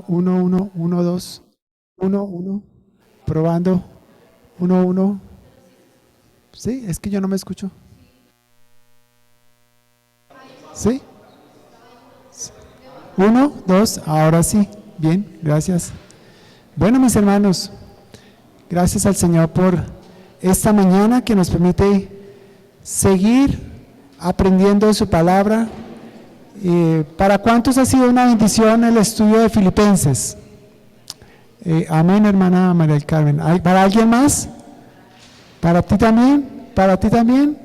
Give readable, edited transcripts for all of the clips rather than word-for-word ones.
Uno, uno, uno, dos, uno, uno, probando, uno, uno. Sí, es que yo no me escucho. Sí, uno, dos, ahora sí. Bien, gracias. Bueno, mis hermanos, gracias al Señor por esta mañana que nos permite seguir aprendiendo de su palabra. ¿Para cuántos ha sido una bendición el estudio de Filipenses? Amén, hermana María del Carmen. ¿Para alguien más? ¿Para ti también? ¿Para ti también?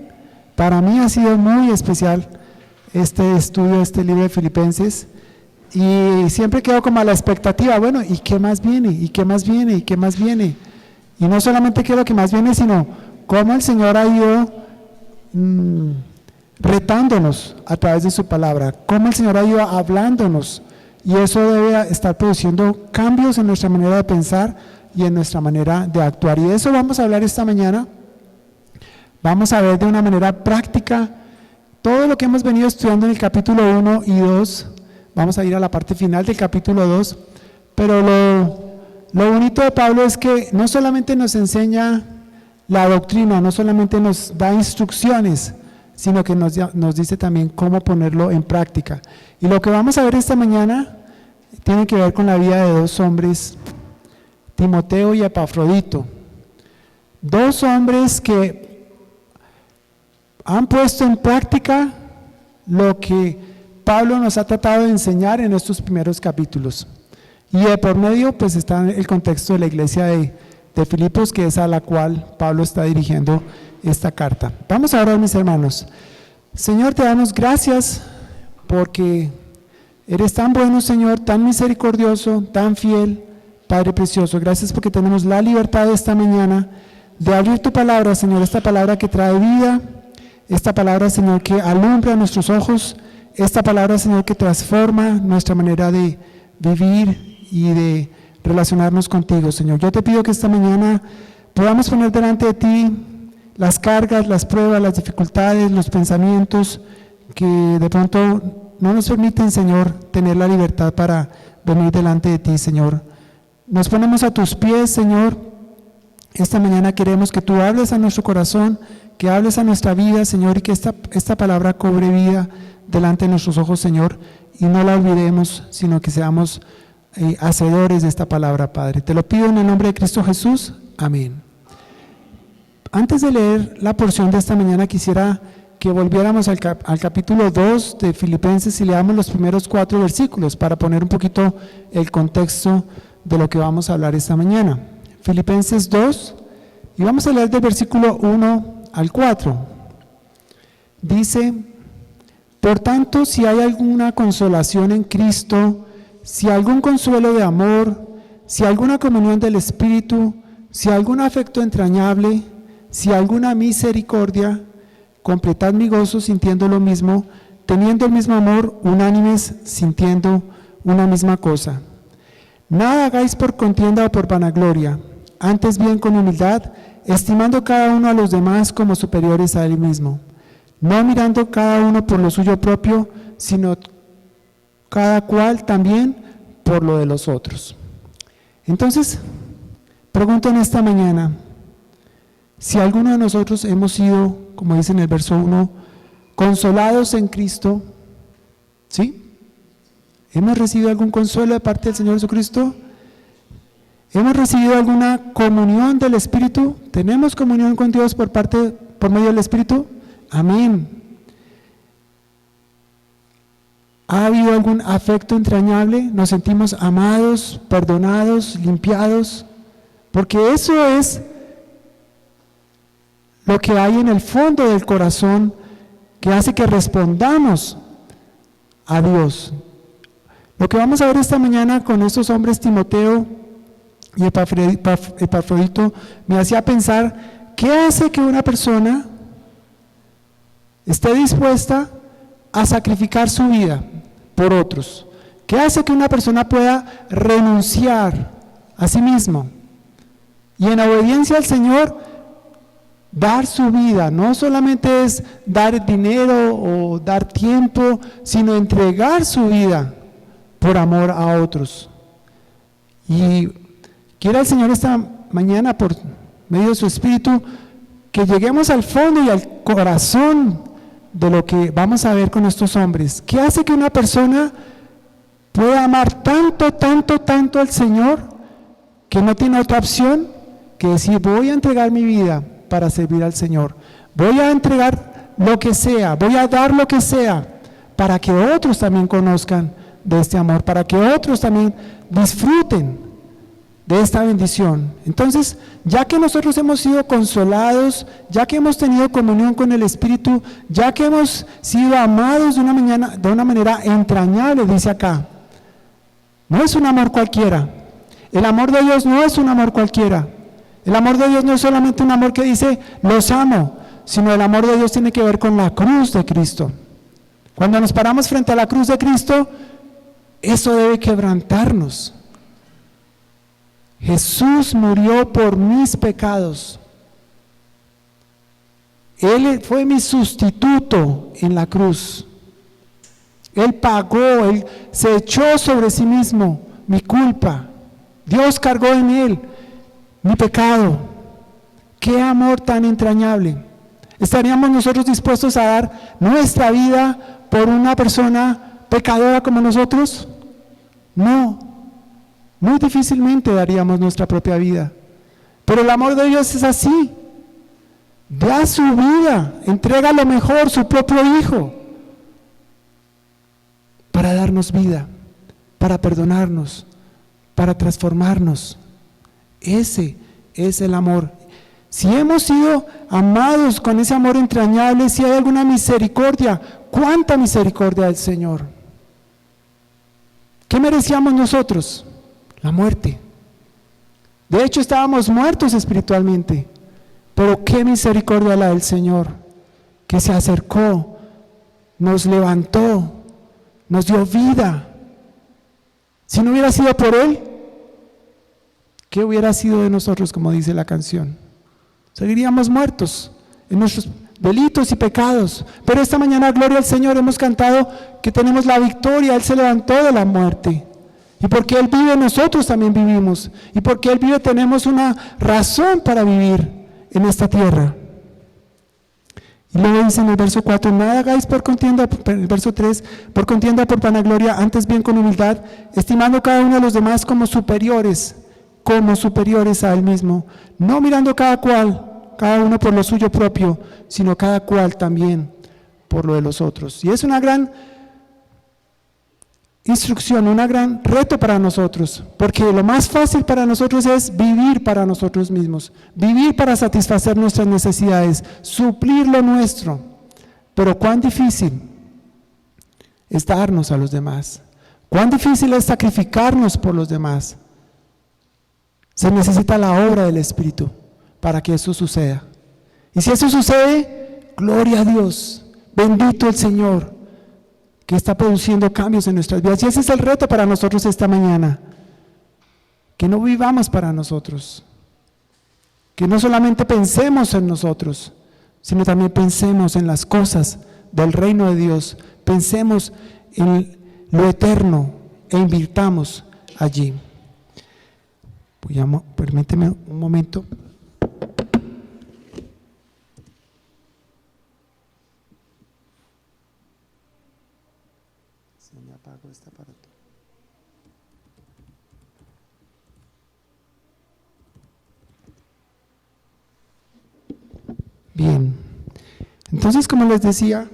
Para mí ha sido muy especial este estudio, este libro de Filipenses. Y siempre quedo como a la expectativa, bueno, ¿y qué más viene? ¿Y qué más viene? ¿Y qué más viene? Y no solamente qué es lo que más viene, sino cómo el Señor ha ido retándonos a través de su palabra, cómo el Señor ha ido hablándonos, y eso debe estar produciendo cambios en nuestra manera de pensar y en nuestra manera de actuar. Y de eso vamos a hablar esta mañana. Vamos a ver de una manera práctica todo lo que hemos venido estudiando en el capítulo 1 y 2. Vamos a ir a la parte final del capítulo 2, pero lo bonito de Pablo es que no solamente nos enseña la doctrina, no solamente nos da instrucciones, sino que nos dice también cómo ponerlo en práctica. Y lo que vamos a ver esta mañana tiene que ver con la vida de dos hombres, Timoteo y Epafrodito. Dos hombres que han puesto en práctica lo que Pablo nos ha tratado de enseñar en estos primeros capítulos. Y de por medio pues está el contexto de la iglesia de Filipos, que es a la cual Pablo está dirigiendo esta carta. Vamos a orar, mis hermanos. Señor, te damos gracias porque eres tan bueno, Señor, tan misericordioso, tan fiel, Padre precioso. Gracias porque tenemos la libertad esta mañana de abrir tu palabra, Señor, esta palabra que trae vida, esta palabra, Señor, que alumbra nuestros ojos, esta palabra, Señor, que transforma nuestra manera de vivir y de relacionarnos contigo, Señor. Yo te pido que esta mañana podamos poner delante de ti las cargas, las pruebas, las dificultades, los pensamientos que de pronto no nos permiten, Señor, tener la libertad para venir delante de ti, Señor. Nos ponemos a tus pies, Señor. Esta mañana queremos que tú hables a nuestro corazón, que hables a nuestra vida, Señor, y que esta palabra cobre vida delante de nuestros ojos, Señor, y no la olvidemos, sino que seamos hacedores de esta palabra, Padre. Te lo pido en el nombre de Cristo Jesús. Amén. Antes de leer la porción de esta mañana, quisiera que volviéramos al capítulo 2 de Filipenses y leamos los primeros 4 versículos para poner un poquito el contexto de lo que vamos a hablar esta mañana. Filipenses 2, y vamos a leer del versículo 1 al 4. Dice: por tanto, si hay alguna consolación en Cristo, si algún consuelo de amor, si alguna comunión del Espíritu, si algún afecto entrañable, si alguna misericordia, completad mi gozo sintiendo lo mismo, teniendo el mismo amor, unánimes, sintiendo una misma cosa. Nada hagáis por contienda o por vanagloria, antes bien con humildad, estimando cada uno a los demás como superiores a él mismo, no mirando cada uno por lo suyo propio, sino cada cual también por lo de los otros. Entonces, pregunto en esta mañana, si alguno de nosotros hemos sido, como dice en el verso 1, consolados en Cristo, ¿sí? ¿Hemos recibido algún consuelo de parte del Señor Jesucristo? ¿Hemos recibido alguna comunión del Espíritu? ¿Tenemos comunión con Dios por medio del Espíritu? Amén. ¿Ha habido algún afecto entrañable? ¿Nos sentimos amados, perdonados, limpiados? Porque eso es lo que hay en el fondo del corazón que hace que respondamos a Dios. Lo que vamos a ver esta mañana con estos hombres, Timoteo y Epafrodito, me hacía pensar, ¿qué hace que una persona esté dispuesta a sacrificar su vida por otros? ¿Qué hace que una persona pueda renunciar a sí mismo y en obediencia al Señor dar su vida? No solamente es dar dinero o dar tiempo, sino entregar su vida por amor a otros. Y quiera el Señor esta mañana, por medio de su Espíritu, que lleguemos al fondo y al corazón de lo que vamos a ver con estos hombres. ¿Qué hace que una persona pueda amar tanto, tanto, tanto al Señor que no tiene otra opción que decir: voy a entregar mi vida para servir al Señor, voy a entregar lo que sea, voy a dar lo que sea para que otros también conozcan de este amor, para que otros también disfruten de esta bendición? Entonces, ya que nosotros hemos sido consolados, ya que hemos tenido comunión con el Espíritu, ya que hemos sido amados de una manera entrañable, dice acá, no es un amor cualquiera. El amor de Dios no es un amor cualquiera. El amor de Dios no es solamente un amor que dice los amo, sino el amor de Dios tiene que ver con la cruz de Cristo. Cuando nos paramos frente a la cruz de Cristo, eso debe quebrantarnos. Jesús murió por mis pecados. Él fue mi sustituto en la cruz. Él pagó, Él se echó sobre sí mismo mi culpa. Dios cargó en Él mi pecado. ¡Qué amor tan entrañable! ¿Estaríamos nosotros dispuestos a dar nuestra vida por una persona pecadora como nosotros? No. Muy difícilmente daríamos nuestra propia vida. Pero el amor de Dios es así. Da su vida, entrega lo mejor, su propio Hijo, para darnos vida, para perdonarnos, para transformarnos. Ese es el amor. Si hemos sido amados con ese amor entrañable, si hay alguna misericordia, ¿cuánta misericordia del Señor? ¿Qué merecíamos nosotros? La muerte. De hecho, estábamos muertos espiritualmente, pero qué misericordia la del Señor, que se acercó, nos levantó, nos dio vida. Si no hubiera sido por Él, ¿qué hubiera sido de nosotros, como dice la canción? Seguiríamos muertos en nuestros delitos y pecados. Pero esta mañana, gloria al Señor, hemos cantado que tenemos la victoria. Él se levantó de la muerte. Y porque Él vive, nosotros también vivimos. Y porque Él vive, tenemos una razón para vivir en esta tierra. Y luego dice en el verso 4, nada hagáis por contienda, en el verso 3, por contienda, por vanagloria, antes bien con humildad, estimando cada uno de los demás como superiores a Él mismo, no mirando cada uno por lo suyo propio, sino cada cual también por lo de los otros. Y es una gran instrucción, un gran reto para nosotros, porque lo más fácil para nosotros es vivir para nosotros mismos, vivir para satisfacer nuestras necesidades, suplir lo nuestro. Pero cuán difícil es darnos a los demás, cuán difícil es sacrificarnos por los demás. Se necesita la obra del Espíritu para que eso suceda. Y si eso sucede, gloria a Dios, bendito el Señor, que está produciendo cambios en nuestras vidas. Y ese es el reto para nosotros esta mañana, que no vivamos para nosotros, que no solamente pensemos en nosotros, sino también pensemos en las cosas del reino de Dios, pensemos en lo eterno e invirtamos allí. Permíteme un momento. Se me apagó este aparato. Bien, entonces, como les decía,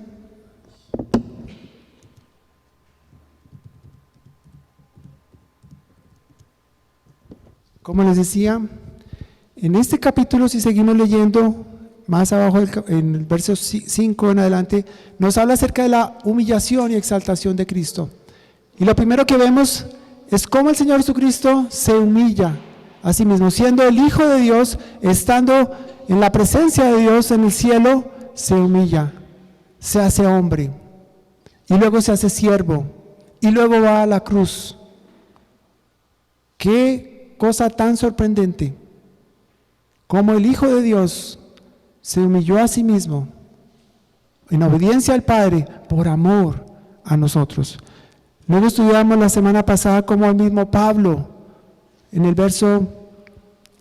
en este capítulo, si seguimos leyendo, más abajo en el verso 5 en adelante, nos habla acerca de la humillación y exaltación de Cristo. Y lo primero que vemos es cómo el Señor Jesucristo se humilla a sí mismo, siendo el Hijo de Dios, estando en la presencia de Dios en el cielo, se humilla, se hace hombre, y luego se hace siervo, y luego va a la cruz. ¿Qué cosa tan sorprendente? Como el Hijo de Dios se humilló a sí mismo en obediencia al Padre por amor a nosotros. Luego estudiamos la semana pasada como el mismo Pablo En el verso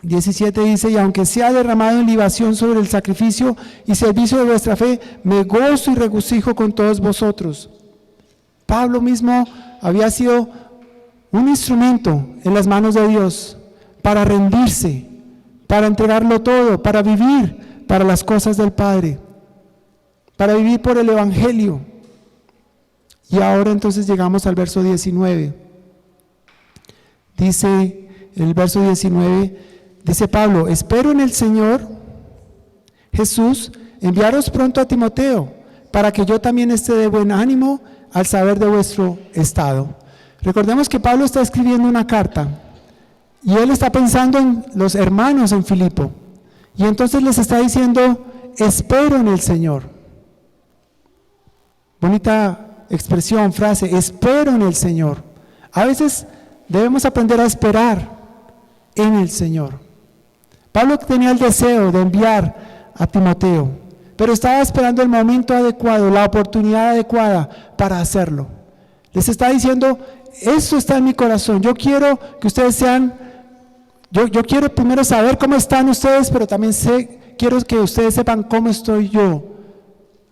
17 dice: y aunque sea derramado en libación sobre el sacrificio y servicio de vuestra fe, me gozo y regocijo con todos vosotros. Pablo mismo había sido un instrumento en las manos de Dios para rendirse, para entregarlo todo, para vivir para las cosas del Padre, para vivir por el Evangelio. Y ahora entonces llegamos al verso 19. Dice el verso 19, dice Pablo: espero en el Señor Jesús enviaros pronto a Timoteo, para que yo también esté de buen ánimo al saber de vuestro estado. Recordemos que Pablo está escribiendo una carta y él está pensando en los hermanos en Filipo, y entonces les está diciendo: espero en el Señor. Bonita expresión, frase, espero en el Señor. A veces debemos aprender a esperar en el Señor. Pablo tenía el deseo de enviar a Timoteo, pero estaba esperando el momento adecuado, la oportunidad adecuada para hacerlo. Les está diciendo: eso está en mi corazón, yo quiero que ustedes sean, yo quiero primero saber cómo están ustedes, pero también quiero que ustedes sepan cómo estoy yo.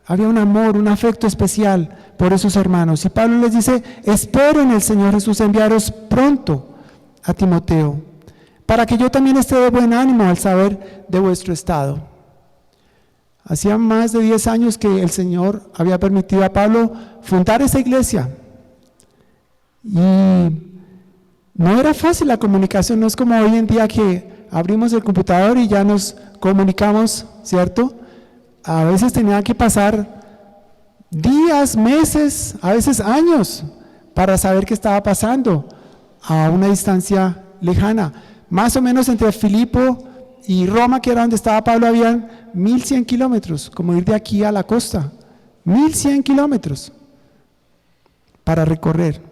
Había un amor, un afecto especial por esos hermanos. Y Pablo les dice: espero en el Señor Jesús enviaros pronto a Timoteo, para que yo también esté de buen ánimo al saber de vuestro estado. Hacía más de 10 años que el Señor había permitido a Pablo fundar esa iglesia. Y no era fácil la comunicación, no es como hoy en día que abrimos el computador y ya nos comunicamos, ¿cierto? A veces tenía que pasar días, meses, a veces años para saber qué estaba pasando a una distancia lejana. Más o menos entre Filipo y Roma, que era donde estaba Pablo, habían 1100 kilómetros, como ir de aquí a la costa, 1100 kilómetros para recorrer.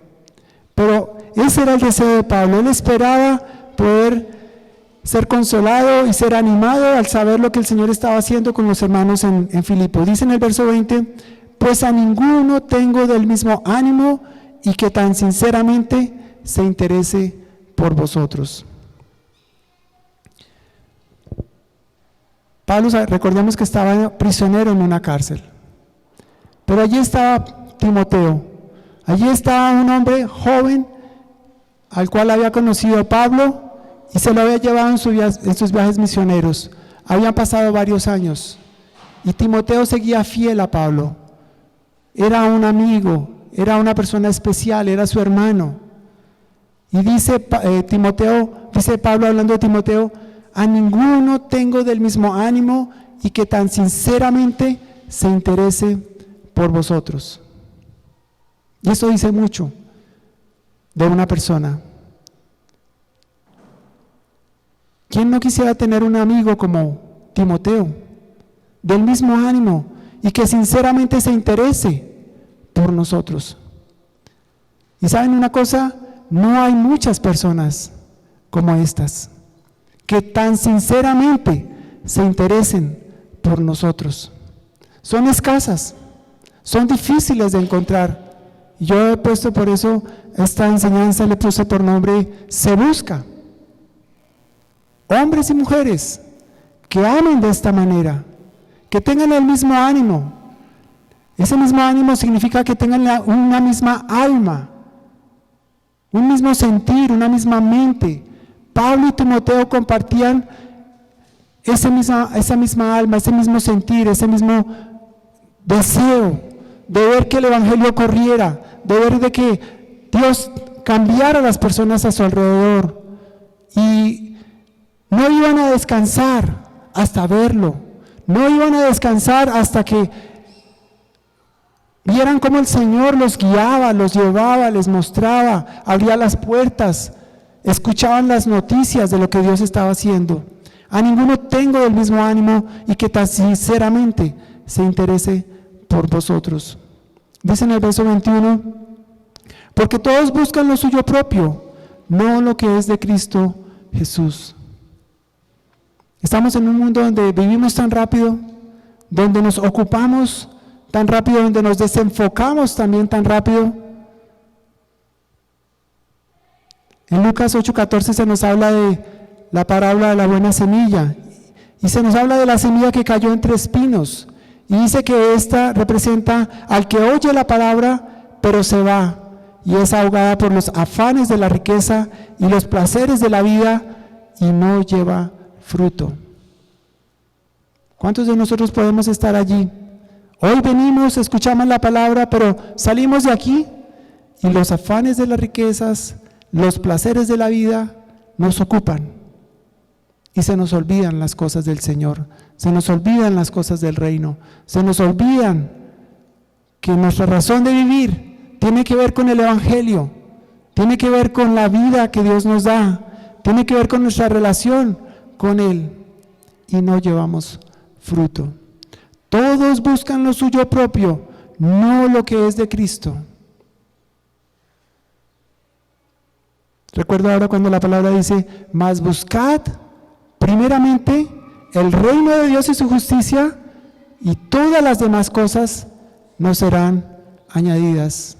Pero ese era el deseo de Pablo. Él esperaba poder ser consolado y ser animado al saber lo que el Señor estaba haciendo con los hermanos en Filipo. Dice en el verso 20: pues a ninguno tengo del mismo ánimo y que tan sinceramente se interese por vosotros. Pablo, recordemos que estaba prisionero en una cárcel, pero allí estaba Timoteo, allí estaba un hombre joven al cual había conocido Pablo y se lo había llevado en sus viajes misioneros. Habían pasado varios años y Timoteo seguía fiel a Pablo. Era un amigo, era una persona especial, era su hermano. Y dice Pablo hablando de Timoteo: a ninguno tengo del mismo ánimo y que tan sinceramente se interese por vosotros. Y eso dice mucho de una persona. ¿Quién no quisiera tener un amigo como Timoteo, del mismo ánimo y que sinceramente se interese por nosotros? Y ¿saben una cosa? No hay muchas personas como estas que tan sinceramente se interesen por nosotros. Son escasas, son difíciles de encontrar. Yo he puesto por eso esta enseñanza, le puse por nombre Se Busca. Hombres y mujeres que amen de esta manera, que tengan el mismo ánimo. Ese mismo ánimo significa que tengan una misma alma, un mismo sentir, una misma mente. Pablo y Timoteo compartían esa misma alma, ese mismo sentir, ese mismo deseo de ver que el Evangelio corriera, de ver de que Dios cambiara a las personas a su alrededor. Y no iban a descansar hasta verlo, no iban a descansar hasta que vieran cómo el Señor los guiaba, los llevaba, les mostraba, abría las puertas, escuchaban las noticias de lo que Dios estaba haciendo. A ninguno tengo del mismo ánimo y que tan sinceramente se interese por vosotros. Dice en el verso 21: porque todos buscan lo suyo propio, no lo que es de Cristo Jesús. Estamos en un mundo donde vivimos tan rápido, donde nos ocupamos tan rápido, donde nos desenfocamos también tan rápido. En Lucas 8:14 se nos habla de la parábola de la buena semilla y se nos habla de la semilla que cayó entre espinos y dice que esta representa al que oye la palabra pero se va y es ahogada por los afanes de la riqueza y los placeres de la vida y no lleva fruto. ¿Cuántos de nosotros podemos estar allí? Hoy venimos, escuchamos la palabra, pero salimos de aquí y los afanes de las riquezas, los placeres de la vida nos ocupan y se nos olvidan las cosas del Señor, se nos olvidan las cosas del reino, se nos olvidan que nuestra razón de vivir tiene que ver con el Evangelio, tiene que ver con la vida que Dios nos da, tiene que ver con nuestra relación con Él y no llevamos fruto. Todos buscan lo suyo propio, no lo que es de Cristo. Recuerdo ahora cuando la palabra dice, mas buscad primeramente el reino de Dios y su justicia, y todas las demás cosas nos serán añadidas.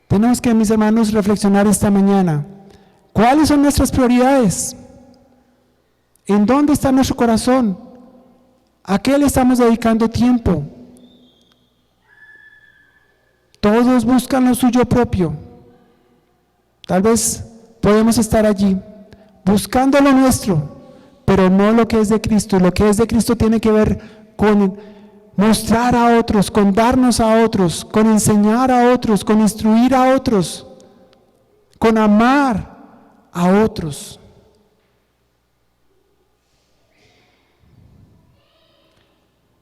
Tenemos que, mis hermanos, reflexionar esta mañana. ¿Cuáles son nuestras prioridades? ¿En dónde está nuestro corazón? ¿A qué le estamos dedicando tiempo? Todos buscan lo suyo propio. Tal vez podemos estar allí, buscando lo nuestro, pero no lo que es de Cristo. Lo que es de Cristo tiene que ver con mostrar a otros, con darnos a otros, con enseñar a otros, con instruir a otros, con amar a otros.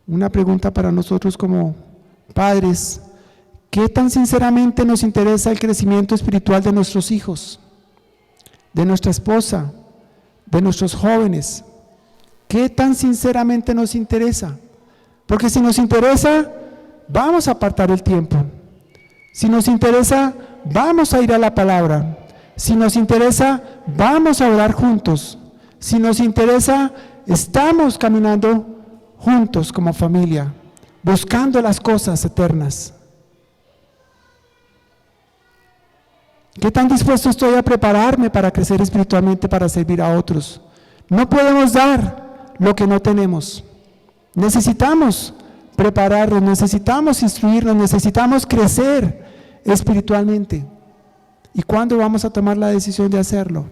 Una pregunta para nosotros como padres: ¿qué tan sinceramente nos interesa el crecimiento espiritual de nuestros hijos, de nuestra esposa, de nuestros jóvenes? ¿Qué tan sinceramente nos interesa? Porque si nos interesa, vamos a apartar el tiempo. Si nos interesa, vamos a ir a la palabra. Si nos interesa, vamos a orar juntos. Si nos interesa, estamos caminando juntos como familia, buscando las cosas eternas. ¿Qué tan dispuesto estoy a prepararme para crecer espiritualmente, para servir a otros? No podemos dar lo que no tenemos. Necesitamos prepararnos, necesitamos instruirnos, necesitamos crecer espiritualmente. ¿Y cuándo vamos a tomar la decisión de hacerlo?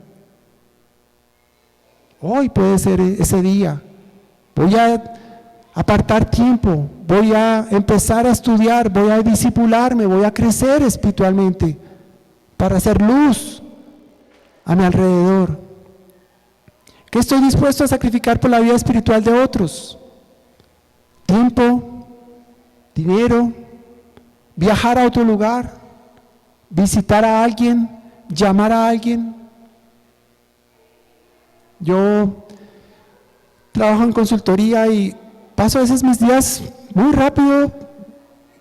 Hoy puede ser ese día. Voy a apartar tiempo, voy a empezar a estudiar, voy a discipularme, voy a crecer espiritualmente para hacer luz a mi alrededor. ¿Qué estoy dispuesto a sacrificar por la vida espiritual de otros? Tiempo, dinero, viajar a otro lugar, visitar a alguien, llamar a alguien. Yo trabajo en consultoría y paso a veces mis días muy rápido,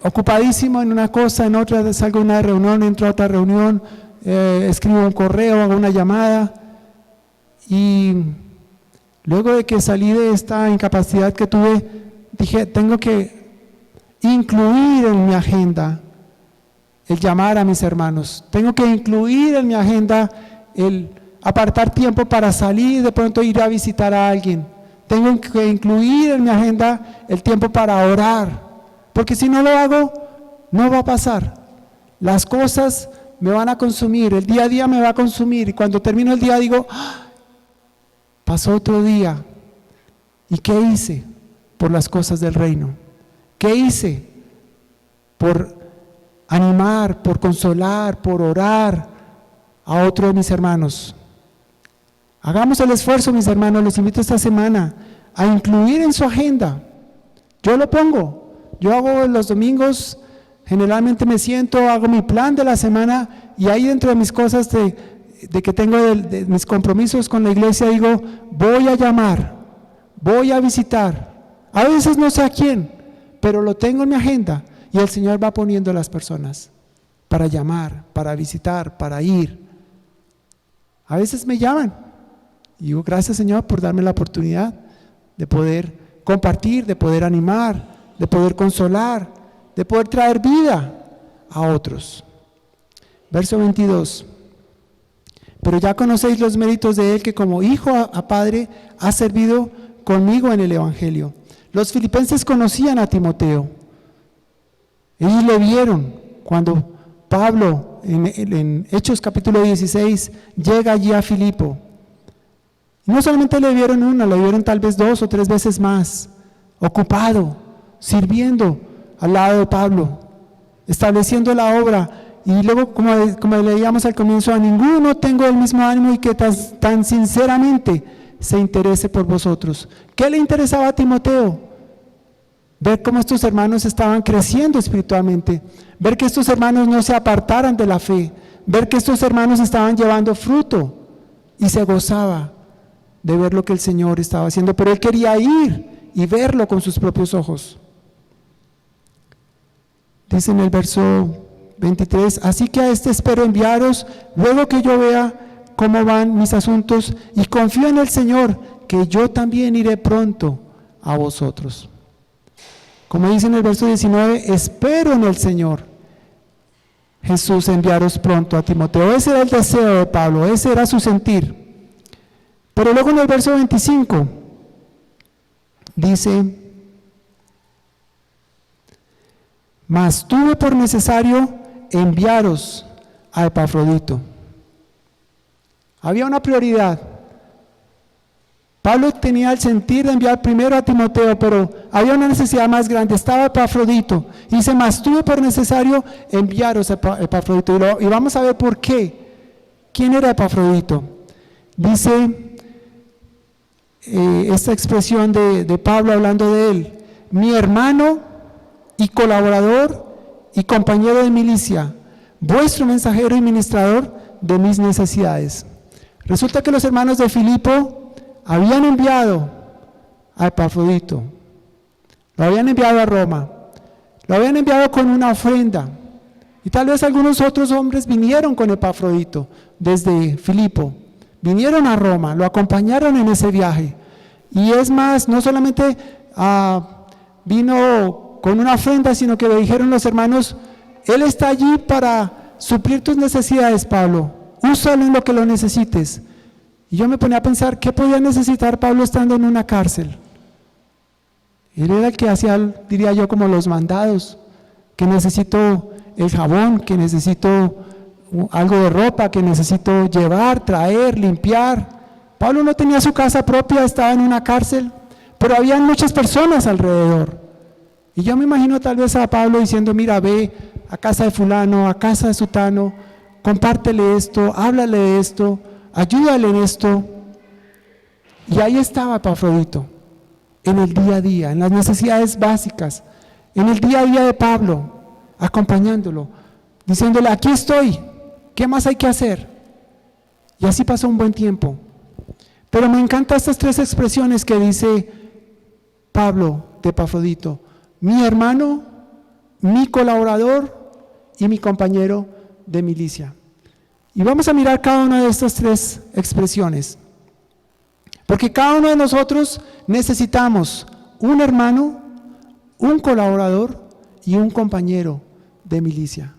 ocupadísimo en una cosa, en otra, salgo de una reunión, entro a otra reunión, escribo un correo, hago una llamada. Y luego de que salí de esta incapacidad que tuve, dije, tengo que incluir en mi agenda el llamar a mis hermanos. Tengo que incluir en mi agenda el apartar tiempo para salir, de pronto ir a visitar a alguien. Tengo que incluir en mi agenda el tiempo para orar, porque si no lo hago, no va a pasar. Las cosas me van a consumir, el día a día me va a consumir, y cuando termino el día digo, ¡ah! Pasó otro día. ¿Y qué hice por las cosas del reino? ¿Qué hice por animar, por consolar, por orar a otro de mis hermanos? Hagamos el esfuerzo, mis hermanos, los invito esta semana a incluir en su agenda. Yo lo pongo, yo hago los domingos, generalmente me siento, hago mi plan de la semana y ahí dentro de mis cosas de que tengo de mis compromisos con la iglesia, digo, voy a llamar, voy a visitar. A veces no sé a quién, pero lo tengo en mi agenda y el Señor va poniendo las personas para llamar, para visitar, para ir. A veces me llaman y digo, gracias Señor por darme la oportunidad de poder compartir, de poder animar, de poder consolar, de poder traer vida a otros. Verso 22. Pero ya conocéis los méritos de él, que como hijo a padre ha servido conmigo en el Evangelio. Los filipenses conocían a Timoteo. Ellos le vieron cuando Pablo, en Hechos capítulo 16, llega allí a Filipo. Y no solamente le vieron una, le vieron tal vez 2 o 3 veces más, ocupado, sirviendo al lado de Pablo, estableciendo la obra. Y luego, como leíamos al comienzo, a ninguno tengo el mismo ánimo y que tan sinceramente se interese por vosotros. ¿Qué le interesaba a Timoteo? Ver cómo estos hermanos estaban creciendo espiritualmente, ver que estos hermanos no se apartaran de la fe, ver que estos hermanos estaban llevando fruto, y se gozaba de ver lo que el Señor estaba haciendo, pero él quería ir y verlo con sus propios ojos. Dice en el verso 23, así que a este espero enviaros, luego que yo vea cómo van mis asuntos, y confío en el Señor, que yo también iré pronto a vosotros. Como dice en el verso 19, espero en el Señor, Jesús, enviaros pronto a Timoteo. Ese era el deseo de Pablo, ese era su sentir. Pero luego en el verso 25 dice, mas tuve por necesario enviaros a Epafrodito. Había una prioridad. Pablo tenía el sentir de enviar primero a Timoteo, pero había una necesidad más grande, estaba Epafrodito. Y dice, mas tuve por necesario enviaros a Epafrodito. Y vamos a ver por qué. ¿Quién era Epafrodito? Dice esta expresión de Pablo hablando de él, mi hermano y colaborador y compañero de milicia, vuestro mensajero y ministrador de mis necesidades. Resulta que los hermanos de Filipo habían enviado a Epafrodito, lo habían enviado a Roma, lo habían enviado con una ofrenda, y tal vez algunos otros hombres vinieron con Epafrodito desde Filipo, vinieron a Roma, lo acompañaron en ese viaje, y es más, no solamente vino con una ofrenda, sino que le dijeron los hermanos, él está allí para suplir tus necesidades, Pablo, úsalo en lo que lo necesites. Y yo me ponía a pensar, ¿qué podía necesitar Pablo estando en una cárcel? Él era el que hacía, diría yo, como los mandados, que necesito el jabón, que necesito algo de ropa, que necesito llevar, traer, limpiar. Pablo no tenía su casa propia, estaba en una cárcel, pero había muchas personas alrededor. Y yo me imagino tal vez a Pablo diciendo, mira, ve a casa de fulano, a casa de sutano, compártele esto, háblale de esto, ayúdale en esto. Y ahí estaba Epafrodito, en el día a día, en las necesidades básicas, en el día a día de Pablo, acompañándolo, diciéndole, aquí estoy, ¿qué más hay que hacer? Y así pasó un buen tiempo. Pero me encantan estas 3 expresiones que dice Pablo de Epafrodito: mi hermano, mi colaborador y mi compañero de milicia. Y vamos a mirar cada una de estas 3 expresiones, porque cada uno de nosotros necesitamos un hermano, un colaborador y un compañero de milicia.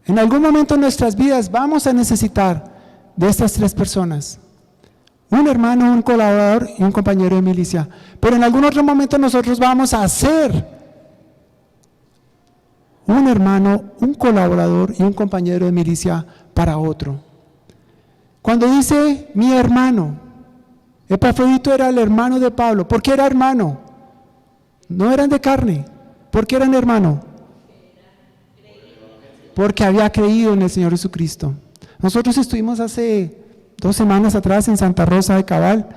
En algún momento en nuestras vidas vamos a necesitar de estas 3 personas: un hermano, un colaborador y un compañero de milicia. Pero en algún otro momento nosotros vamos a ser un hermano, un colaborador y un compañero de milicia para otro. Cuando dice mi hermano, Epafrodito era el hermano de Pablo. ¿Por qué era hermano? No eran de carne. ¿Por qué eran hermano? Porque había creído en el Señor Jesucristo. Nosotros estuvimos hace 2 semanas atrás en Santa Rosa de Cabal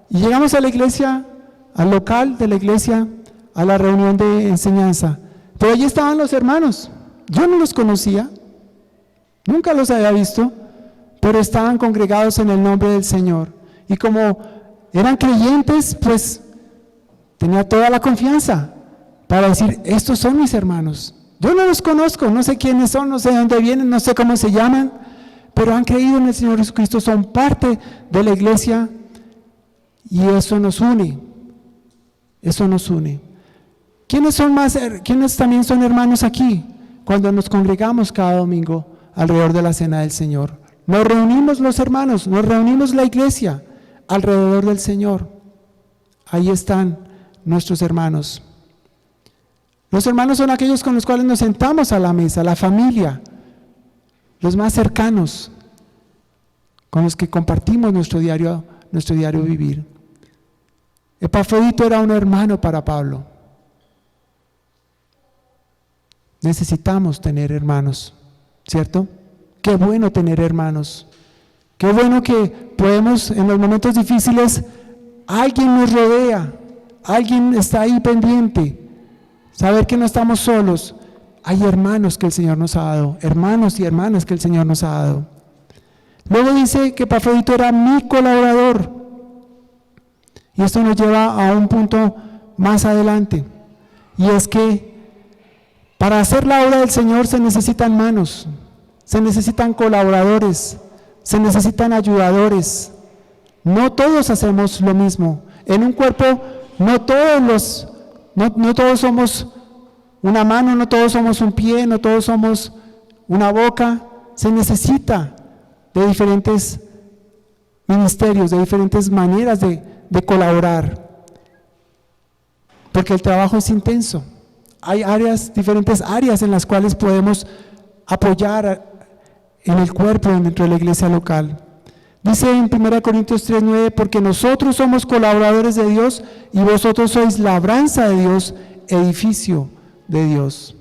y llegamos a la iglesia, al local de la iglesia, a la reunión de enseñanza. Pero allí estaban los hermanos. Yo no los conocía, nunca los había visto, pero estaban congregados en el nombre del Señor. Y como eran creyentes, pues tenía toda la confianza para decir, estos son mis hermanos. Yo no los conozco, no sé quiénes son, no sé de dónde vienen, no sé cómo se llaman, pero han creído en el Señor Jesucristo, son parte de la iglesia y eso nos une. Eso nos une. ¿Quiénes también son hermanos aquí? Cuando nos congregamos cada domingo, alrededor de la cena del Señor. Nos reunimos los hermanos, nos reunimos la iglesia alrededor del Señor. Ahí están nuestros hermanos. Los hermanos son aquellos con los cuales nos sentamos a la mesa, la familia, los más cercanos, con los que compartimos nuestro diario vivir. Epafrodito era un hermano para Pablo. Necesitamos tener hermanos, ¿cierto? Qué bueno tener hermanos. Qué bueno que podemos, en los momentos difíciles, alguien nos rodea, alguien está ahí pendiente. Saber que no estamos solos. Hay hermanos que el Señor nos ha dado, hermanos y hermanas que el Señor nos ha dado. Luego dice que Epafrodito era mi colaborador. Y esto nos lleva a un punto más adelante. Y es que para hacer la obra del Señor se necesitan manos, se necesitan colaboradores, se necesitan ayudadores. No todos hacemos lo mismo. En un cuerpo no todos somos una mano, no todos somos un pie, no todos somos una boca. Se necesita de diferentes ministerios, de diferentes maneras de colaborar, porque el trabajo es intenso. Hay diferentes áreas en las cuales podemos apoyar en el cuerpo dentro de la iglesia local. Dice en 1 Corintios 3:9, porque nosotros somos colaboradores de Dios y vosotros sois labranza de Dios, edificio de Dios.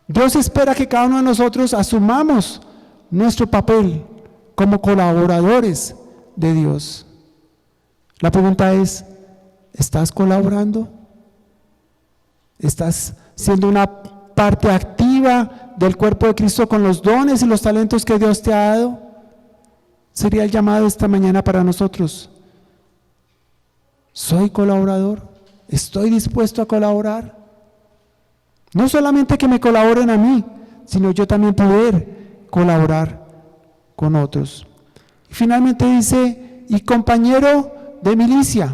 Dios espera que cada uno de nosotros asumamos nuestro papel como colaboradores de Dios. La pregunta es, ¿estás colaborando? ¿Estás siendo una parte activa del cuerpo de Cristo con los dones y los talentos que Dios te ha dado? Sería el llamado esta mañana para nosotros. ¿Soy colaborador? ¿Estoy dispuesto a colaborar? No solamente que me colaboren a mí, sino yo también poder colaborar con otros. Y finalmente dice, y compañero de milicia.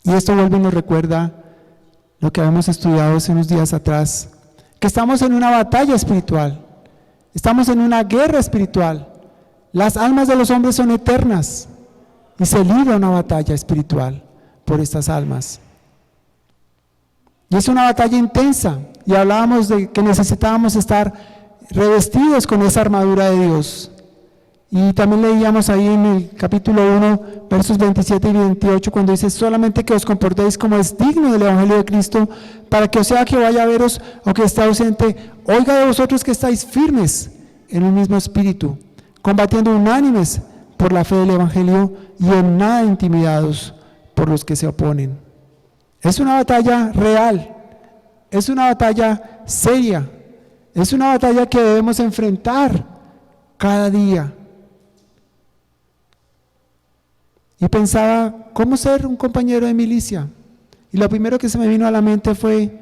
Y esto vuelve y nos recuerda lo que habíamos estudiado hace unos días atrás, que estamos en una batalla espiritual, estamos en una guerra espiritual. Las almas de los hombres son eternas y se libra una batalla espiritual por estas almas. Y es una batalla intensa, y hablábamos de que necesitábamos estar revestidos con esa armadura de Dios. Y también leíamos ahí en el capítulo 1, versos 27 y 28, cuando dice, solamente que os comportéis como es digno del Evangelio de Cristo, para que o sea que vaya a veros o que esté ausente, oiga de vosotros que estáis firmes en el mismo espíritu, combatiendo unánimes por la fe del Evangelio y en nada intimidados por los que se oponen. Es una batalla real, es una batalla seria, es una batalla que debemos enfrentar cada día. Y pensaba, ¿cómo ser un compañero de milicia? Y lo primero que se me vino a la mente fue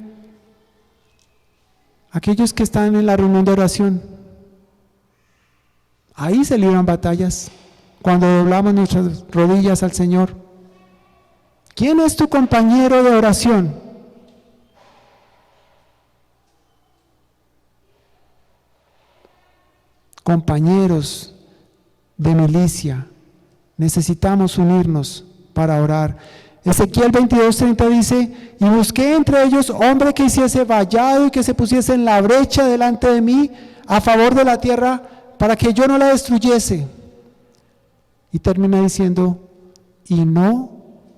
aquellos que están en la reunión de oración. Ahí se libran batallas, cuando doblamos nuestras rodillas al Señor. ¿Quién es tu compañero de oración? Compañeros de milicia. Necesitamos unirnos para orar. Ezequiel 22:30 dice, y busqué entre ellos hombre que hiciese vallado y que se pusiese en la brecha delante de mí a favor de la tierra para que yo no la destruyese. Y termina diciendo, y no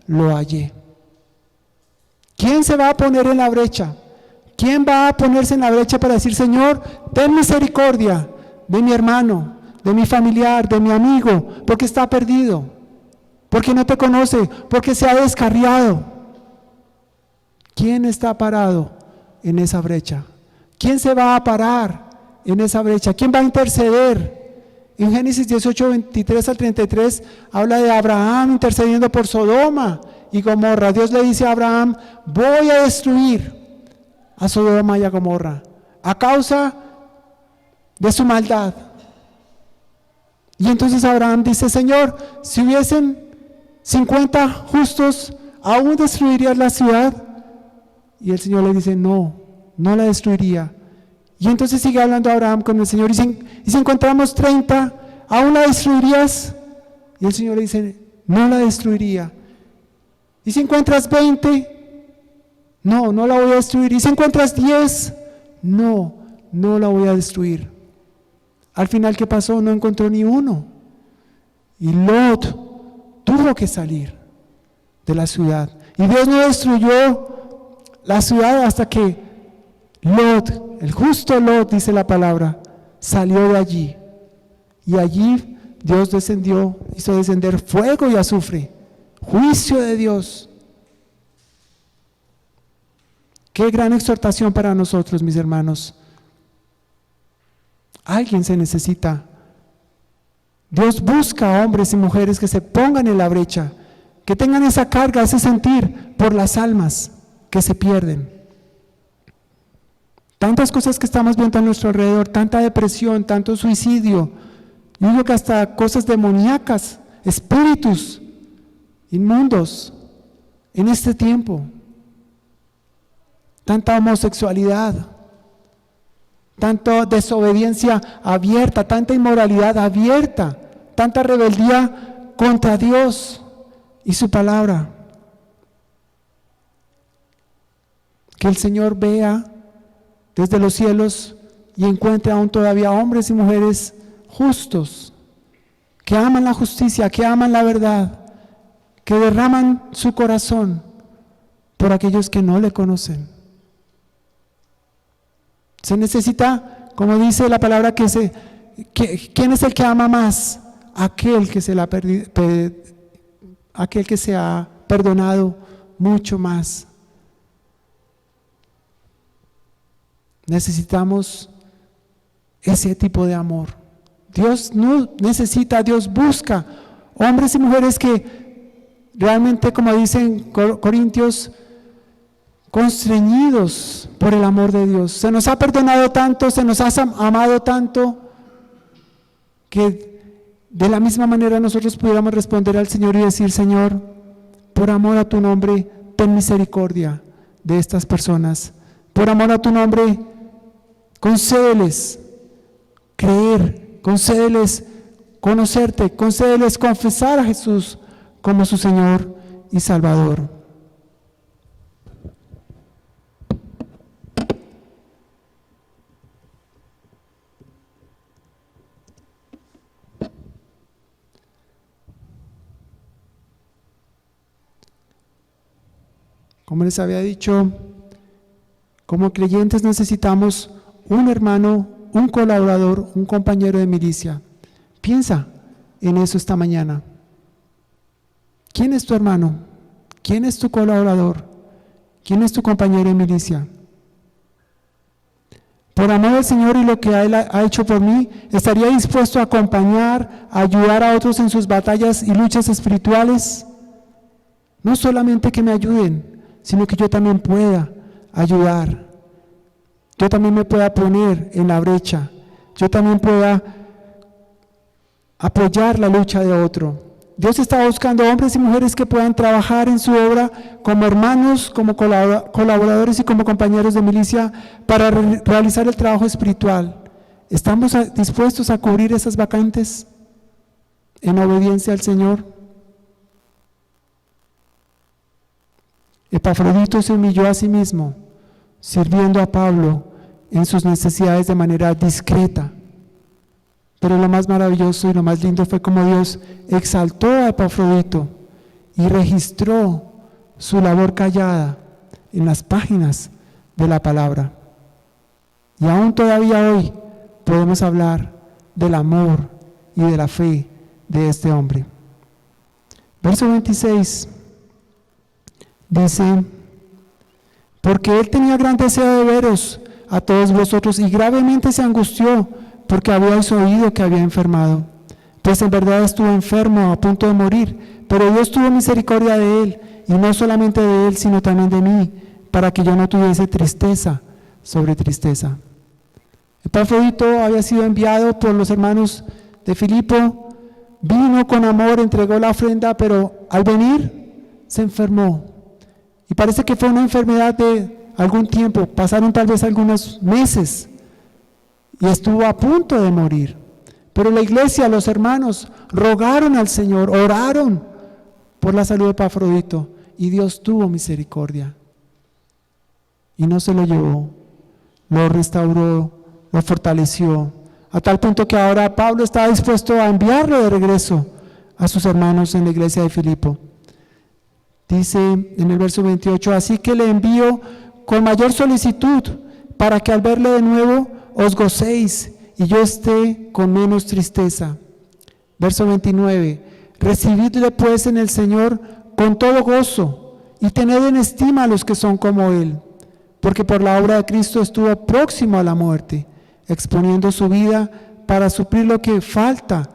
lo hallé. ¿Quién se va a poner en la brecha? ¿Quién va a ponerse en la brecha para decir, Señor, ten misericordia de mi hermano, de mi familiar, de mi amigo, porque está perdido, porque no te conoce, porque se ha descarriado? ¿Quién está parado en esa brecha? ¿Quién se va a parar en esa brecha? ¿Quién va a interceder? En Génesis 18, 23 al 33 habla de Abraham intercediendo por Sodoma y Gomorra. Dios le dice a Abraham, voy a destruir a Sodoma y a Gomorra a causa de su maldad. Y entonces Abraham dice, Señor, si hubiesen 50 justos, ¿aún destruirías la ciudad? Y el Señor le dice, no, no la destruiría. Y entonces sigue hablando Abraham con el Señor, y si encontramos 30, ¿aún la destruirías? Y el Señor le dice, no la destruiría. ¿Y si encuentras 20? No, no la voy a destruir. ¿Y si encuentras 10? No, no la voy a destruir. Al final, ¿qué pasó? No encontró ni uno. Y Lot tuvo que salir de la ciudad. Y Dios no destruyó la ciudad hasta que Lot, el justo Lot, dice la palabra, salió de allí. Y allí Dios hizo descender fuego y azufre. Juicio de Dios. Qué gran exhortación para nosotros, mis hermanos. Alguien se necesita. Dios busca a hombres y mujeres que se pongan en la brecha, que tengan esa carga, ese sentir por las almas que se pierden. Tantas cosas que estamos viendo a nuestro alrededor, tanta depresión, tanto suicidio, yo digo que hasta cosas demoníacas, espíritus inmundos en este tiempo, tanta homosexualidad, tanta desobediencia abierta, tanta inmoralidad abierta, tanta rebeldía contra Dios y su palabra. Que el Señor vea desde los cielos y encuentre aún todavía hombres y mujeres justos, que aman la justicia, que aman la verdad, que derraman su corazón por aquellos que no le conocen. Se necesita, como dice la palabra, ¿quién es el que ama más? Aquel que se ha perdonado mucho más. Necesitamos ese tipo de amor. Dios no necesita, Dios busca hombres y mujeres que realmente, como dicen Corintios, constreñidos por el amor de Dios. Se nos ha perdonado tanto, se nos ha amado tanto, que de la misma manera nosotros pudiéramos responder al Señor y decir: Señor, por amor a tu nombre, ten misericordia de estas personas. Por amor a tu nombre, concédeles creer, concédeles conocerte, concédeles confesar a Jesús como su Señor y Salvador. Como les había dicho, como creyentes necesitamos un hermano, un colaborador, un compañero de milicia. Piensa en eso esta mañana. ¿Quién es tu hermano? ¿Quién es tu colaborador? ¿Quién es tu compañero de milicia? Por amor al Señor y lo que Él ha hecho por mí, ¿estaría dispuesto a acompañar, a ayudar a otros en sus batallas y luchas espirituales? No solamente que me ayuden, sino que yo también pueda ayudar. Yo también me pueda poner en la brecha. Yo también pueda apoyar la lucha de otro. Dios está buscando hombres y mujeres que puedan trabajar en su obra como hermanos, como colaboradores y como compañeros de milicia para realizar el trabajo espiritual. ¿Estamos dispuestos a cubrir esas vacantes en obediencia al Señor? Epafrodito se humilló a sí mismo, sirviendo a Pablo en sus necesidades de manera discreta. Pero lo más maravilloso y lo más lindo fue como Dios exaltó a Epafrodito y registró su labor callada en las páginas de la palabra. Y aún todavía hoy podemos hablar del amor y de la fe de este hombre. Verso 26 dice: porque él tenía gran deseo de veros a todos vosotros y gravemente se angustió porque habíais oído que había enfermado, pues en verdad estuvo enfermo a punto de morir, pero Dios tuvo misericordia de él, y no solamente de él, sino también de mí, para que yo no tuviese tristeza sobre tristeza. Epafrodito había sido enviado por los hermanos de Filipo, vino con amor, entregó la ofrenda, pero al venir se enfermó. Y parece que fue una enfermedad de algún tiempo, pasaron tal vez algunos meses, y estuvo a punto de morir. Pero la iglesia, los hermanos, rogaron al Señor, oraron por la salud de Epafrodito, y Dios tuvo misericordia. Y no se lo llevó, lo restauró, lo fortaleció, a tal punto que ahora Pablo estaba dispuesto a enviarlo de regreso a sus hermanos en la iglesia de Filipo. Dice en el verso 28, así que le envío con mayor solicitud, para que al verle de nuevo os gocéis y yo esté con menos tristeza. Verso 29, recibidle pues en el Señor con todo gozo y tened en estima a los que son como Él, porque por la obra de Cristo estuvo próximo a la muerte, exponiendo su vida para suplir lo que falta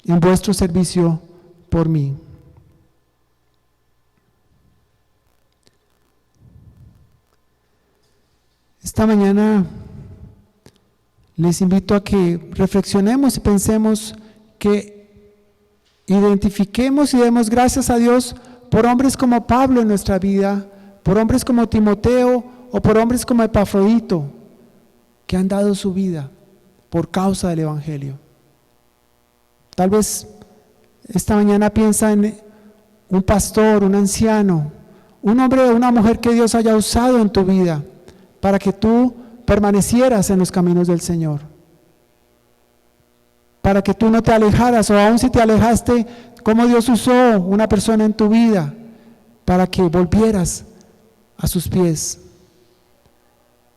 en vuestro servicio por mí. Esta mañana les invito a que reflexionemos y pensemos, que identifiquemos y demos gracias a Dios por hombres como Pablo en nuestra vida, por hombres como Timoteo o por hombres como Epafrodito, que han dado su vida por causa del Evangelio. Tal vez esta mañana piensa en un pastor, un anciano, un hombre o una mujer que Dios haya usado en tu vida para que tú permanecieras en los caminos del Señor, para que tú no te alejaras, o aún si te alejaste, cómo Dios usó una persona en tu vida para que volvieras a sus pies.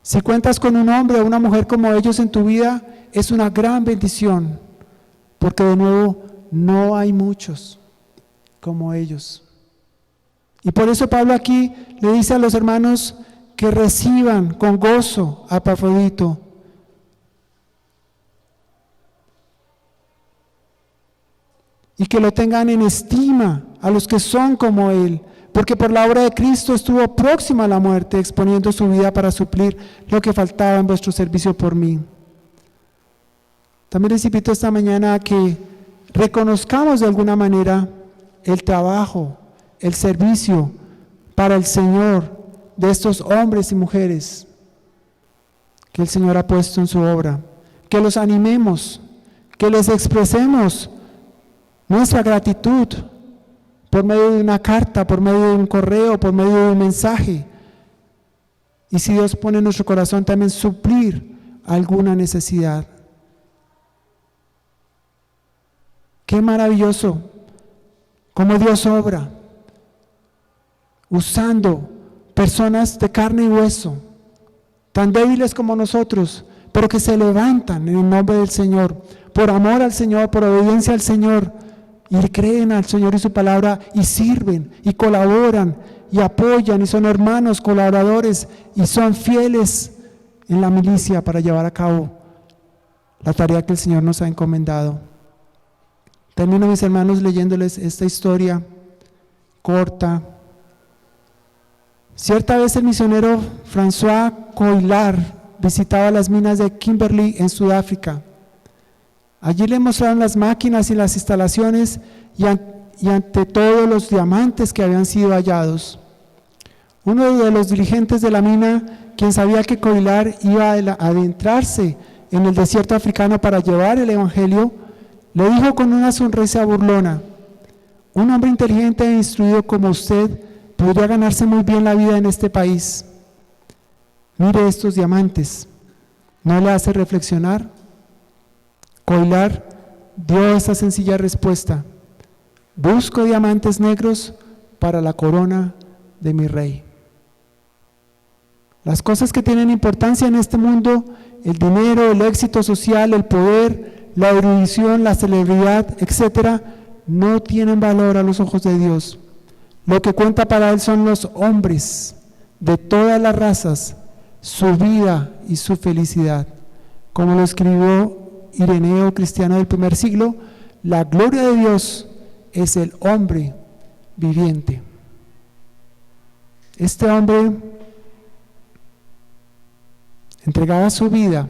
Si cuentas con un hombre o una mujer como ellos en tu vida, es una gran bendición, porque de nuevo no hay muchos como ellos. Y por eso Pablo aquí le dice a los hermanos que reciban con gozo a Epafrodito. Y que lo tengan en estima a los que son como Él, porque por la obra de Cristo estuvo próximo a la muerte, exponiendo su vida para suplir lo que faltaba en vuestro servicio por mí. También les invito esta mañana a que reconozcamos de alguna manera el trabajo, el servicio para el Señor de estos hombres y mujeres que el Señor ha puesto en su obra, que los animemos, que les expresemos nuestra gratitud por medio de una carta, por medio de un correo, por medio de un mensaje, y si Dios pone en nuestro corazón también suplir alguna necesidad. Qué maravilloso cómo Dios obra usando personas de carne y hueso, tan débiles como nosotros, pero que se levantan en el nombre del Señor, por amor al Señor, por obediencia al Señor, y creen al Señor y su palabra, y sirven, y colaboran, y apoyan, y son hermanos, colaboradores, y son fieles en la milicia para llevar a cabo la tarea que el Señor nos ha encomendado. Termino, mis hermanos, leyéndoles esta historia corta. Cierta vez el misionero François Coillard visitaba las minas de Kimberley en Sudáfrica. Allí le mostraron las máquinas y las instalaciones y ante todo los diamantes que habían sido hallados. Uno de los dirigentes de la mina, quien sabía que Coillard iba a adentrarse en el desierto africano para llevar el evangelio, le dijo con una sonrisa burlona: un hombre inteligente e instruido como usted podría ganarse muy bien la vida en este país. Mire estos diamantes, ¿no le hace reflexionar? Coillard dio esa sencilla respuesta: busco diamantes negros para la corona de mi rey. Las cosas que tienen importancia en este mundo, el dinero, el éxito social, el poder, la erudición, la celebridad, etcétera, no tienen valor a los ojos de Dios. Lo que cuenta para Él son los hombres de todas las razas, su vida y su felicidad. Como lo escribió Ireneo, cristiano del primer siglo, la gloria de Dios es el hombre viviente. Este hombre entregaba su vida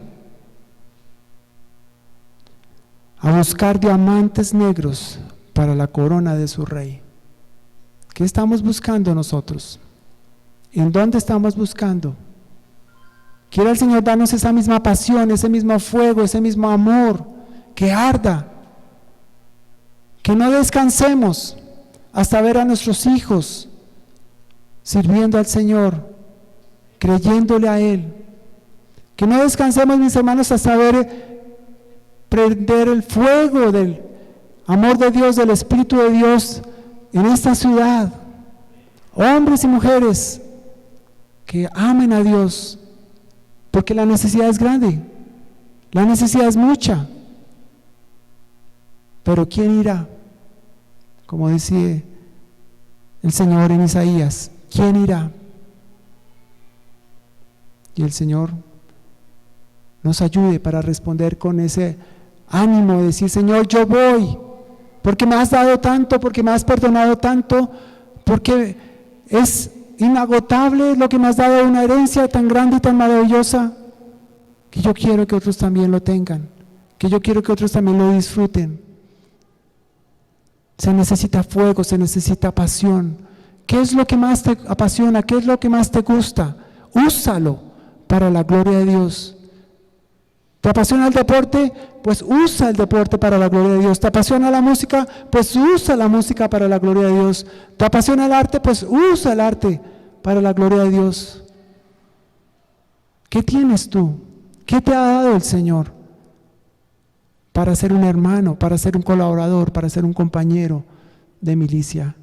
a buscar diamantes negros para la corona de su rey. ¿Qué estamos buscando nosotros? ¿En dónde estamos buscando? Quiere el Señor darnos esa misma pasión, ese mismo fuego, ese mismo amor que arda. Que no descansemos hasta ver a nuestros hijos sirviendo al Señor, creyéndole a Él. Que no descansemos, mis hermanos, hasta ver prender el fuego del amor de Dios, del Espíritu de Dios en esta ciudad. Hombres y mujeres que amen a Dios, porque la necesidad es grande, la necesidad es mucha. Pero ¿quién irá? Como decía el Señor en Isaías, ¿quién irá? Y el Señor nos ayude para responder con ese ánimo de decir: Señor, yo voy, porque me has dado tanto, porque me has perdonado tanto, porque es inagotable lo que me has dado, una herencia tan grande y tan maravillosa, que yo quiero que otros también lo tengan, que yo quiero que otros también lo disfruten. Se necesita fuego, se necesita pasión. ¿Qué es lo que más te apasiona? ¿Qué es lo que más te gusta? Úsalo para la gloria de Dios. ¿Te apasiona el deporte? Pues usa el deporte para la gloria de Dios. ¿Te apasiona la música? Pues usa la música para la gloria de Dios. ¿Te apasiona el arte? Pues usa el arte para la gloria de Dios. ¿Qué tienes tú? ¿Qué te ha dado el Señor para ser un hermano, para ser un colaborador, para ser un compañero de milicia?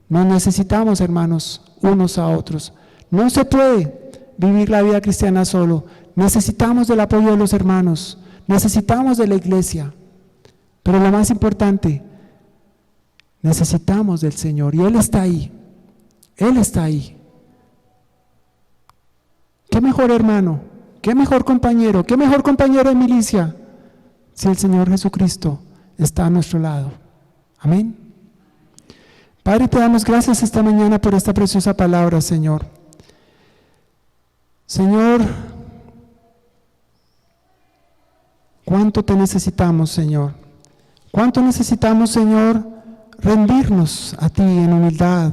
Nos necesitamos, hermanos, unos a otros. No se puede vivir la vida cristiana solo. Necesitamos del apoyo de los hermanos, necesitamos de la iglesia, pero lo más importante, necesitamos del Señor, y Él está ahí, Él está ahí. ¿Qué mejor hermano, qué mejor compañero de milicia, si el Señor Jesucristo está a nuestro lado? Amén. Padre, te damos gracias esta mañana por esta preciosa palabra, Señor. Señor, ¿cuánto te necesitamos, Señor? ¿Cuánto necesitamos, Señor, rendirnos a ti en humildad?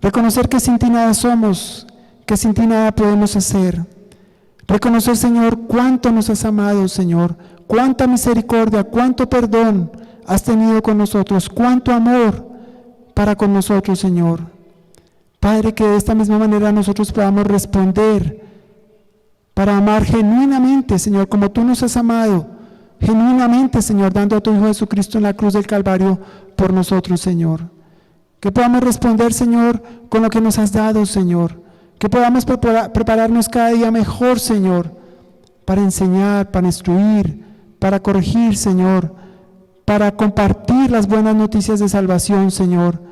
Reconocer que sin ti nada somos, que sin ti nada podemos hacer. Reconocer, Señor, cuánto nos has amado, Señor, cuánta misericordia, cuánto perdón has tenido con nosotros, cuánto amor para con nosotros, Señor. Padre, que de esta misma manera nosotros podamos responder para amar genuinamente, Señor, como tú nos has amado, genuinamente, Señor, dando a tu Hijo Jesucristo en la cruz del Calvario por nosotros, Señor. Que podamos responder, Señor, con lo que nos has dado, Señor. Que podamos prepararnos cada día mejor, Señor, para enseñar, para instruir, para corregir, Señor, para compartir las buenas noticias de salvación, Señor.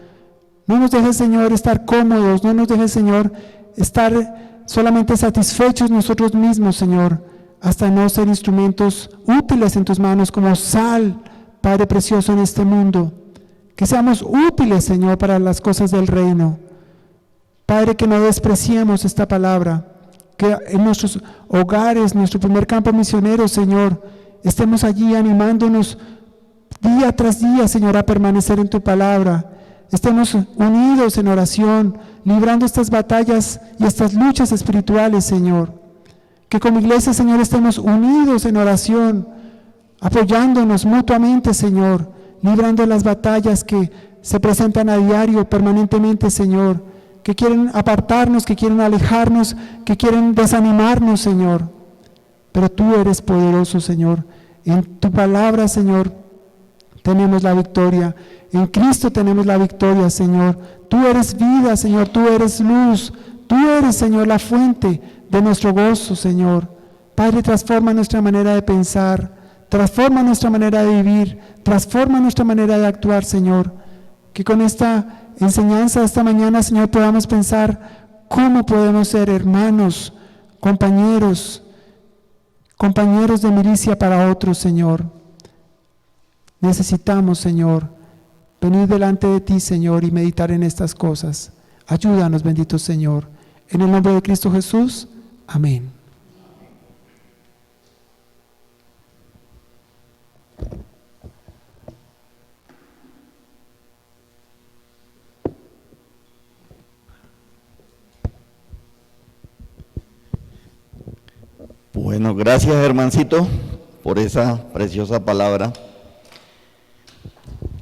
No nos dejes, Señor, estar cómodos, no nos dejes, Señor, estar solamente satisfechos nosotros mismos, Señor, hasta no ser instrumentos útiles en tus manos como sal, Padre precioso, en este mundo. Que seamos útiles, Señor, para las cosas del reino. Padre, que no despreciemos esta palabra, que en nuestros hogares, nuestro primer campo misionero, Señor, estemos allí animándonos día tras día, Señor, a permanecer en tu palabra. Estemos unidos en oración, librando estas batallas y estas luchas espirituales, Señor. Que como iglesia, Señor, estemos unidos en oración, apoyándonos mutuamente, Señor, librando las batallas que se presentan a diario, permanentemente, Señor, que quieren apartarnos, que quieren alejarnos, que quieren desanimarnos, Señor. Pero tú eres poderoso, Señor. En tu palabra, Señor, tenemos la victoria. En Cristo tenemos la victoria, Señor. Tú eres vida, Señor. Tú eres luz. Tú eres, Señor, la fuente de nuestro gozo, Señor. Padre, transforma nuestra manera de pensar, transforma nuestra manera de vivir, transforma nuestra manera de actuar, Señor. Que con esta enseñanza de esta mañana, Señor, podamos pensar cómo podemos ser hermanos, compañeros de milicia para otros, Señor. Necesitamos, Señor, venir delante de ti, Señor, y meditar en estas cosas. Ayúdanos, bendito Señor. En el nombre de Cristo Jesús, amén. Bueno, gracias, hermancito, por esa preciosa palabra.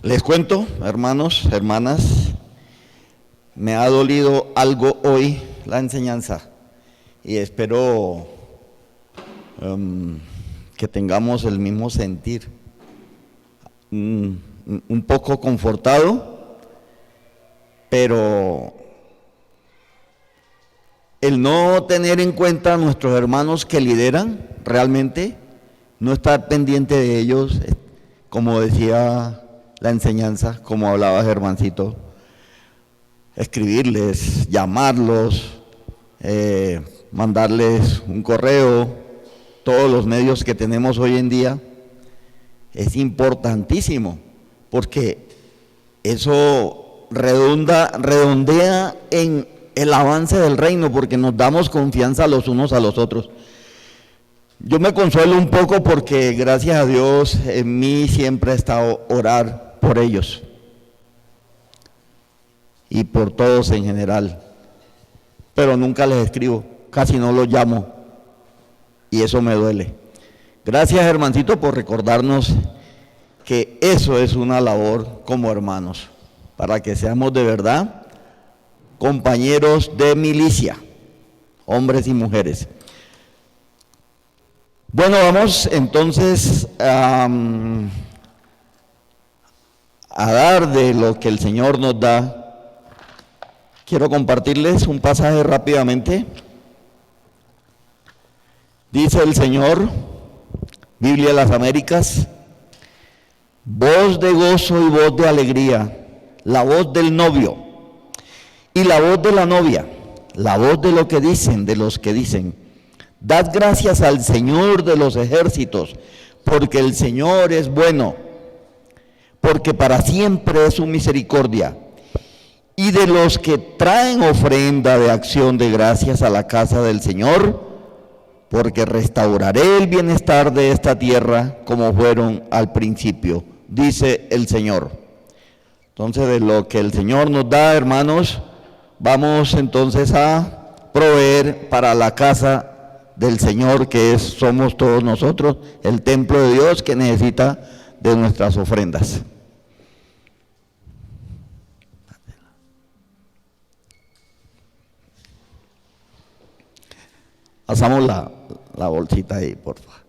Les cuento, hermanos, hermanas, me ha dolido algo hoy la enseñanza y espero que tengamos el mismo sentir. Un poco confortado, pero el no tener en cuenta a nuestros hermanos que lideran realmente, no estar pendiente de ellos, como decía la enseñanza, como hablaba Germancito, escribirles, llamarlos, mandarles un correo, todos los medios que tenemos hoy en día, es importantísimo, porque eso redondea en el avance del reino, porque nos damos confianza los unos a los otros. Yo me consuelo un poco porque gracias a Dios en mí siempre ha estado orar por ellos y por todos en general, pero nunca les escribo, casi no los llamo y eso me duele. Gracias, hermancito, por recordarnos que eso es una labor como hermanos, para que seamos de verdad compañeros de milicia, hombres y mujeres. Bueno, vamos entonces a dar de lo que el Señor nos da. Quiero compartirles un pasaje rápidamente. Dice el Señor, Biblia de las Américas: voz de gozo y voz de alegría, la voz del novio y la voz de la novia, la voz de lo que dicen, de los que dicen, dad gracias al Señor de los ejércitos, porque el Señor es bueno, porque para siempre es su misericordia. Y de los que traen ofrenda de acción de gracias a la casa del Señor, porque restauraré el bienestar de esta tierra como fueron al principio, dice el Señor. Entonces, de lo que el Señor nos da, hermanos, vamos entonces a proveer para la casa del Señor, que somos todos nosotros, el templo de Dios que necesita de nuestras ofrendas. Pasamos la bolsita ahí, por favor.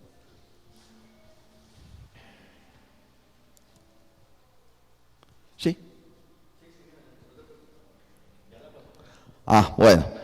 ¿Sí? Bueno.